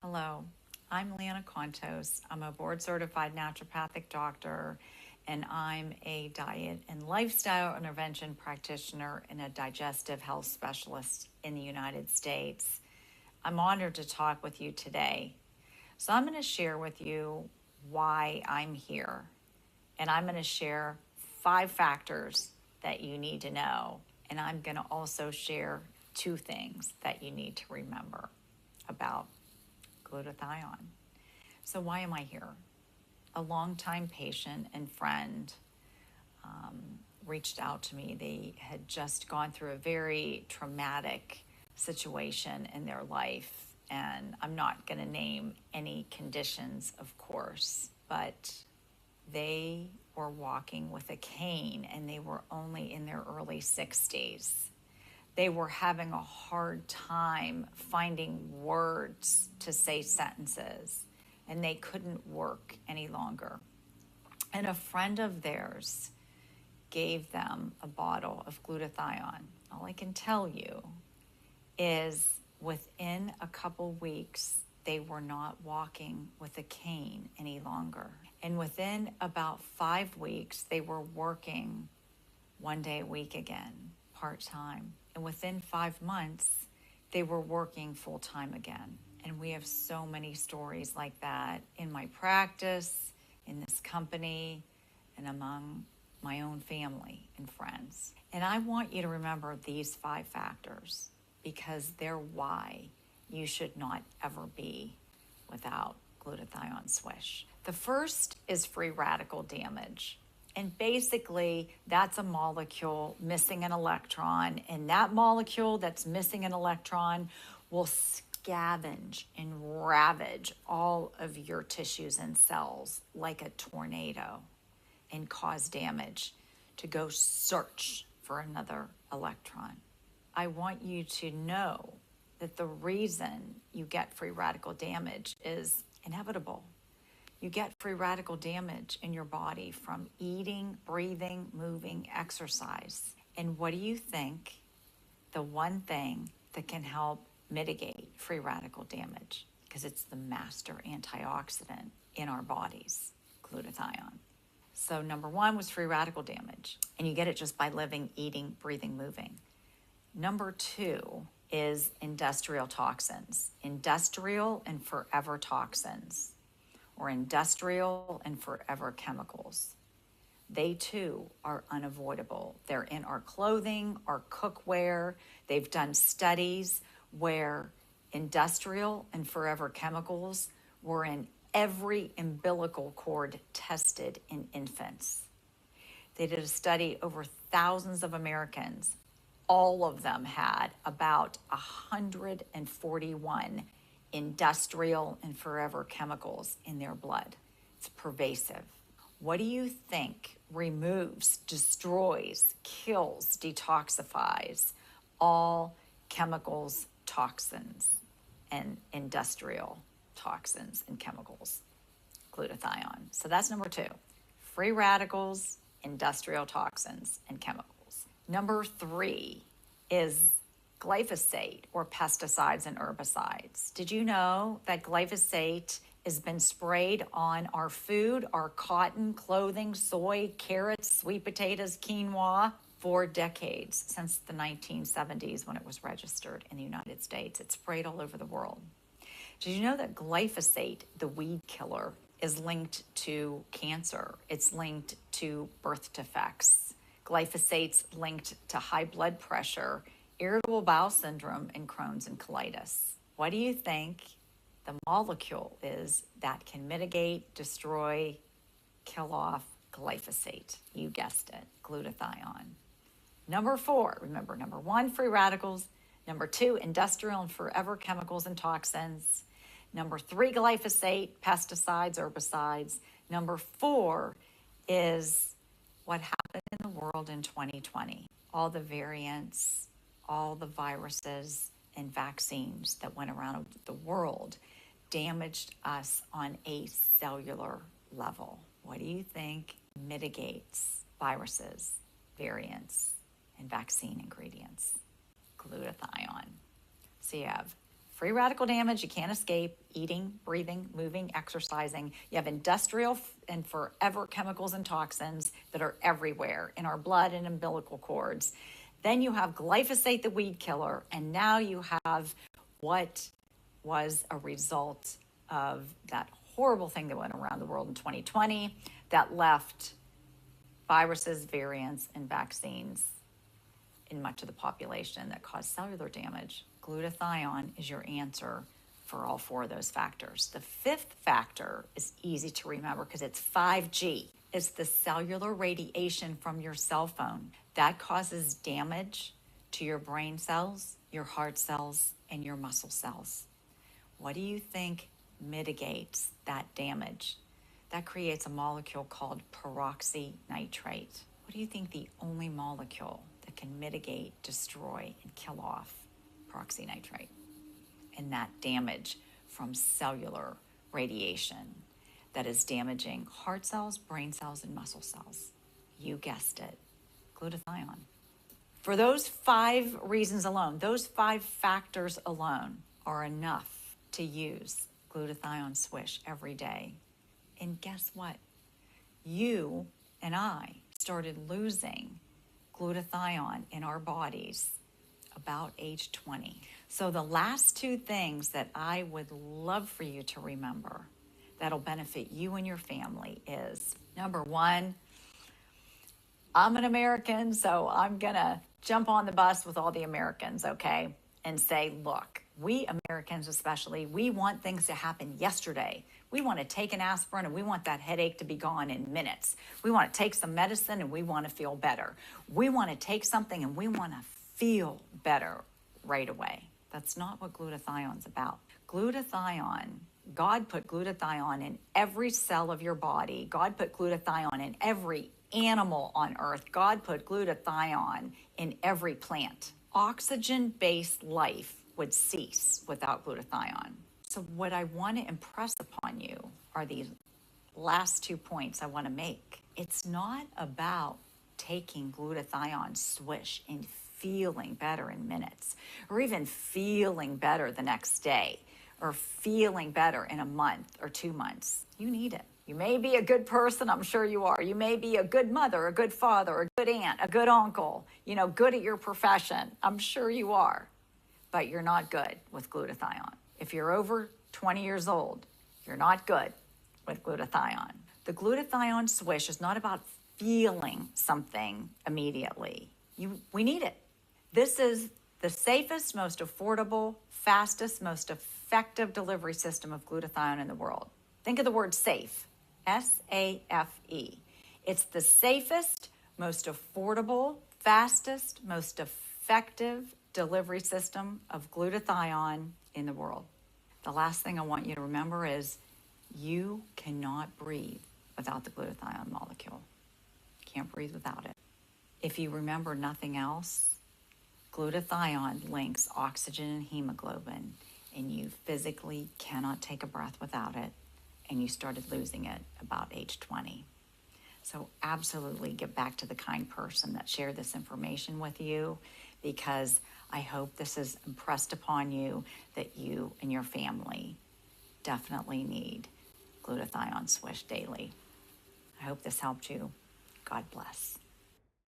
Hello, I'm Lana Kontos. I'm a board certified naturopathic doctor, and I'm a diet and lifestyle intervention practitioner and a digestive health specialist in the United States. I'm honored to talk with you today. So, I'm going to share with you why I'm here, and I'm going to share 5 factors that you need to know, and I'm going to also share 2 things that you need to remember about glutathione. So, why am I here? A longtime patient and friend reached out to me. They had just gone through a very traumatic situation in their life. And I'm not going to name any conditions, of course, but they were walking with a cane and they were only in their early 60s. They were having a hard time finding words to say sentences, and they couldn't work any longer. And a friend of theirs gave them a bottle of glutathione. All I can tell you is within a couple weeks, they were not walking with a cane any longer. And within about 5 weeks, they were working 1 day a week again, part time. And within 5 months, they were working full time again. And we have so many stories like that in my practice, in this company, and among my own family and friends. And I want you to remember these 5 factors because they're why you should not ever be without glutathione swish. The first is free radical damage. And basically, that's a molecule missing an electron, and that molecule that's missing an electron will scavenge and ravage all of your tissues and cells like a tornado and cause damage to go search for another electron. I want you to know that the reason you get free radical damage is inevitable. You get free radical damage in your body from eating, breathing, moving, exercise. And what do you think the one thing that can help mitigate free radical damage? Because it's the master antioxidant in our bodies, glutathione. So number 1 was free radical damage, and you get it just by living, eating, breathing, moving. Number 2 is industrial toxins, industrial and forever toxins, or industrial and forever chemicals. They too are unavoidable. They're in our clothing, our cookware. They've done studies where industrial and forever chemicals were in every umbilical cord tested in infants. They did a study over thousands of Americans. All of them had about 141 industrial and forever chemicals in their blood. It's pervasive. What do you think removes, destroys, kills, detoxifies all chemicals, toxins, and industrial toxins and chemicals? Glutathione. So that's number 2. Free radicals, industrial toxins, and chemicals. Number 3 is glyphosate, or pesticides and herbicides. Did you know that glyphosate has been sprayed on our food, our cotton, clothing, soy, carrots, sweet potatoes, quinoa for decades, since the 1970s when it was registered in the United States? It's sprayed all over the world. Did you know that glyphosate, the weed killer, is linked to cancer? It's linked to birth defects. Glyphosate's linked to high blood pressure, irritable bowel syndrome, and Crohn's and colitis. What do you think the molecule is that can mitigate, destroy, kill off glyphosate? You guessed it, glutathione. Number 4, remember, number 1, free radicals. Number 2, industrial and forever chemicals and toxins. Number 3, glyphosate, pesticides, herbicides. Number 4 is what happened in the world in 2020. All the variants, all the viruses and vaccines that went around the world damaged us on a cellular level. What do you think mitigates viruses, variants, and vaccine ingredients? Glutathione. So you have Free radical damage, you can't escape. Eating, breathing, moving, exercising. You have industrial and forever chemicals and toxins that are everywhere in our blood and umbilical cords. Then you have glyphosate, the weed killer, and now you have what was a result of that horrible thing that went around the world in 2020 that left viruses, variants, and vaccines in much of the population that caused cellular damage. Glutathione is your answer for all four of those factors. The fifth factor is easy to remember because it's 5G. It's the cellular radiation from your cell phone that causes damage to your brain cells, your heart cells, and your muscle cells. What do you think mitigates that damage? That creates a molecule called peroxynitrite. What do you think the only molecule that can mitigate, destroy, and kill off peroxynitrite and that damage from cellular radiation that is damaging heart cells, brain cells, and muscle cells? You guessed it, glutathione. For those 5 reasons alone, those 5 factors alone are enough to use glutathione swish every day. And guess what? You and I started losing glutathione in our bodies about age 20. So the last 2 things that I would love for you to remember that'll benefit you and your family is, number 1, I'm an American, so I'm gonna jump on the bus with all the Americans, okay? And say, look, we Americans especially, we want things to happen yesterday. We want to take an aspirin and we want that headache to be gone in minutes. We want to take some medicine and we want to feel better. We want to take something and we want to feel better right away. That's not what glutathione's about. Glutathione, God put glutathione in every cell of your body. God put glutathione in every animal on earth. God put glutathione in every plant. Oxygen-based life would cease without glutathione. So what I want to impress upon you are these last 2 points I want to make. It's not about taking glutathione swish and feeling better in minutes, or even feeling better the next day, or feeling better in a month or 2 months. You need it. You may be a good person, I'm sure you are. You may be a good mother, a good father, a good aunt, a good uncle, good at your profession. I'm sure you are. But you're not good with glutathione. If you're over 20 years old, you're not good with glutathione. The glutathione swish is not about feeling something immediately. We need it. This is the safest, most affordable, fastest, most effective delivery system of glutathione in the world. Think of the word safe, S-A-F-E. It's the safest, most affordable, fastest, most effective delivery system of glutathione in the world. The last thing I want you to remember is you cannot breathe without the glutathione molecule. You can't breathe without it. If you remember nothing else, glutathione links oxygen and hemoglobin, and you physically cannot take a breath without it, and you started losing it about age 20. So absolutely get back to the kind person that shared this information with you, because I hope this has impressed upon you that you and your family definitely need glutathione swish daily. I hope this helped you. God bless.